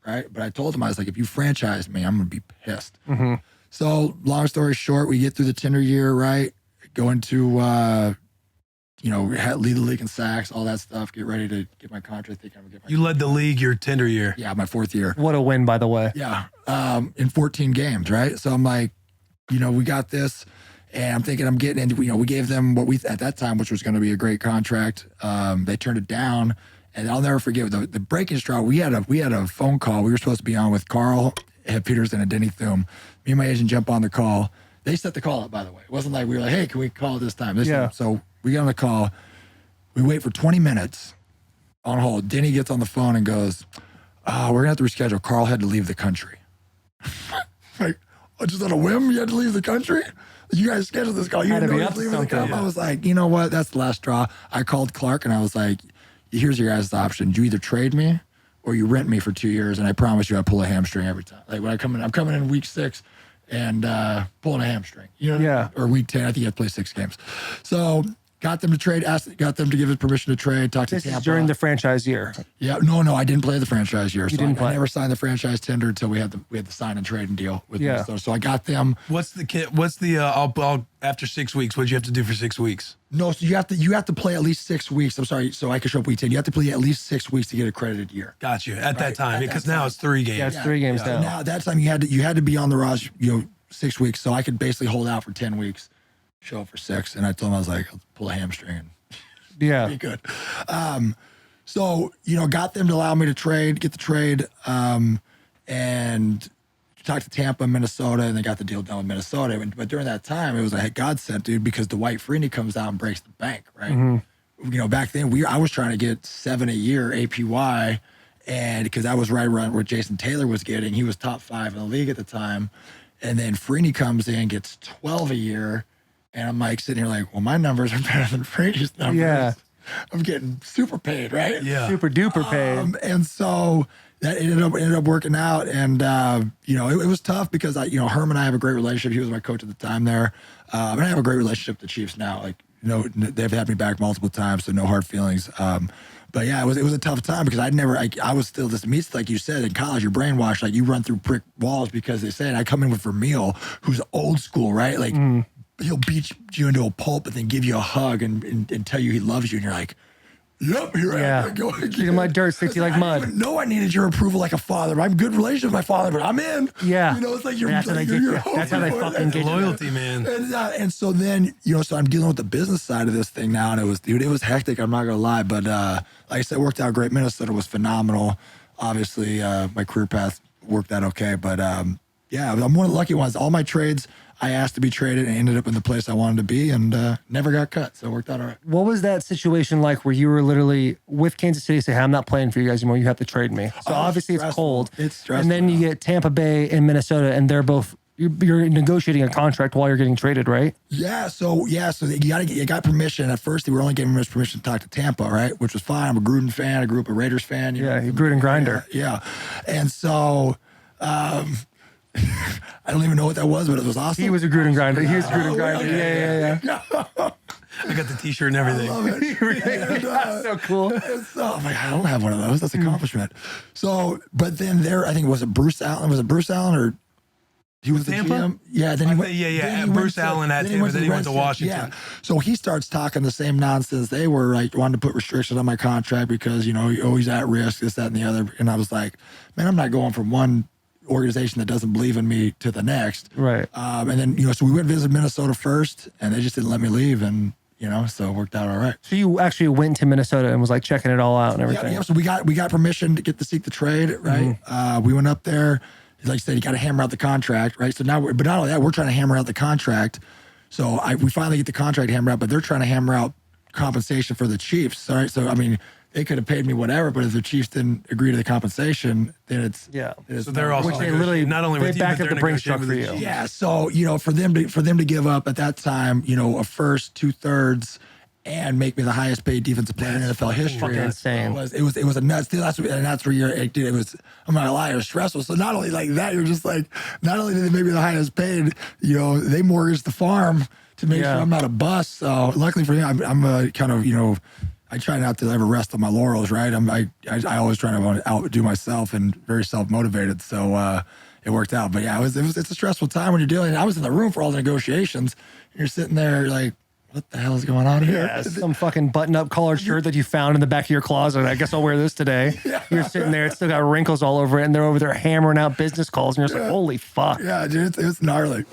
right? But I told him, I was like, if you franchise me, I'm going to be pissed. So long story short, we get through the tender year, right? Go into, lead the league in sacks, all that stuff. Get ready to get my contract. I think I'm gonna get my You led the league your tender year. Yeah, my 4th year. What a win, by the way. Yeah, in 14 games, right? So I'm like, we got this, and I'm thinking I'm getting into, we gave them what we at that time, which was going to be a great contract. They turned it down, and I'll never forget the breaking straw. We had a phone call. We were supposed to be on with Carl Peterson and Denny Thum. Me and my agent jump on the call. They set the call up, by the way. It wasn't like we were like, hey, can we call it this time? So we get on the call. We wait for 20 minutes on hold. Denny gets on the phone and goes, we're going to have to reschedule. Carl had to leave the country. Like, just on a whim, you had to leave the country? You guys scheduled this call. You didn't know he was leaving the country. I was like, you know what? That's the last straw. I called Clark and I was like, here's your guys' option. You either trade me or you rent me for 2 years, and I promise you I pull a hamstring every time. Like when I'm coming in week 6 and pulling a hamstring. Or week 10. I think you have to play 6 games. So got them to trade, got them to give us permission to trade, talk to Tampa. This is during the franchise year. Yeah, no, I didn't play the franchise year. I never signed the franchise tender until we had the sign and trade and deal with Minnesota. So I got them. What's the I'll after 6 weeks, what'd you have to do for 6 weeks? No, so you have to play at least 6 weeks. I'm sorry, so I could show up week 10. You have to play at least 6 weeks to get a credited year. Got you. At that time, because now it's 3 games. Yeah, it's 3 games now. Now at that time you had to be on the roster, 6 weeks. So I could basically hold out for 10 weeks, show up for 6, and I told him I was like, I'll pull a hamstring and be good. So got them to allow me to get the trade, and talked to Tampa, Minnesota, and they got the deal done with Minnesota. But during that time, it was a godsend, dude, because Dwight Freeney comes out and breaks the bank, right? Back then I was trying to get 7 a year APY, and because I was right around where Jason Taylor was getting. He was top 5 in the league at the time, and then Freeney comes in, gets 12 a year. And I'm like sitting here like, well, my numbers are better than Freeney's numbers. Yeah. I'm getting super paid, right? Yeah. Super duper paid. And so that ended up working out. And, it was tough because Herm and I have a great relationship. He was my coach at the time there. And I have a great relationship with the Chiefs now. Like, they've had me back multiple times, so no hard feelings. But yeah, it was a tough time because I was still this meets, like you said, in college, you're brainwashed. Like you run through brick walls because they say, and I come in with Vermeil, who's old school, right? Like, he'll beat you into a pulp and then give you a hug and tell you he loves you. And you're like, yep, here I am. Treat him like dirt, sticks you like mud. I didn't know I needed your approval like a father. I have a good relationship with my father, but I'm in. Yeah. It's like you're that's how they get you. That's how they fucking get you. Loyalty, man. And so then, so I'm dealing with the business side of this thing now. And it was hectic. I'm not going to lie. But like I said, it worked out great. Minnesota was phenomenal. Obviously, my career path worked out okay. But I'm one of the lucky ones. All my trades, I asked to be traded and ended up in the place I wanted to be and never got cut. So it worked out all right. What was that situation like where you were literally with Kansas City say, hey, I'm not playing for you guys anymore. You have to trade me. So obviously it's cold. It's stressful. And then you get Tampa Bay and Minnesota and they're both, you're negotiating a contract while you're getting traded, right? So you got permission. At first they were only giving us permission to talk to Tampa, right? Which was fine. I'm a Gruden fan. I grew up a Raiders fan. You're Gruden grinder. Yeah. And so, I don't even know what that was, but it was awesome. He was a Gruden grinder. He was a Gruden grinder. Yeah. I got the T-shirt and everything. I love it. That's so cool. I'm like, I don't have one of those. That's an accomplishment. So, but then I think was it Bruce Allen? Was it Bruce Allen or he was the Tampa? GM? Yeah. Then he went. Bruce Allen at Tampa. Then he went to Washington. Yeah. So he starts talking the same nonsense. They were like wanting to put restrictions on my contract because he's at risk, this, that, and the other. And I was like, man, I'm not going from one organization that doesn't believe in me to the next. Right. And then, so we went and visited Minnesota first and they just didn't let me leave. And, so it worked out all right. So you actually went to Minnesota and was like checking it all out and everything. Yeah. So we got permission to seek the trade. Right. We went up there. Like I said, you got to hammer out the contract. Right. So now, but not only that, we're trying to hammer out the contract. So we finally get the contract hammered out, but they're trying to hammer out compensation for the Chiefs. All right. So, I mean, they could have paid me whatever, but if the Chiefs didn't agree to the compensation, then it's So they're also they literally not only with you, but they're the Brinks truck negotiating for with you. the Chiefs. Yeah, so for them to give up at that time, a first, 2/3, and make me the highest paid defensive player in NFL history. Fucking insane. It was a nuts deal. That's where it was. I'm not gonna lie, it was stressful. So not only like that, you're just like, not only did they make me the highest paid, they mortgaged the farm to make sure I'm not a bust. So luckily for me, I'm a kind of I try not to ever rest on my laurels, right? I always try to outdo myself and very self-motivated. So it worked out. But yeah, it's a stressful time when you're dealing. I was in the room for all the negotiations. And you're sitting there like, what the hell is going on here? Yeah, some fucking button-up collared shirt that you found in the back of your closet. I guess I'll wear this today. Yeah. You're sitting there, it's still got wrinkles all over it, and they're over there hammering out business calls, and you're just like, holy fuck. Yeah, dude, it's gnarly.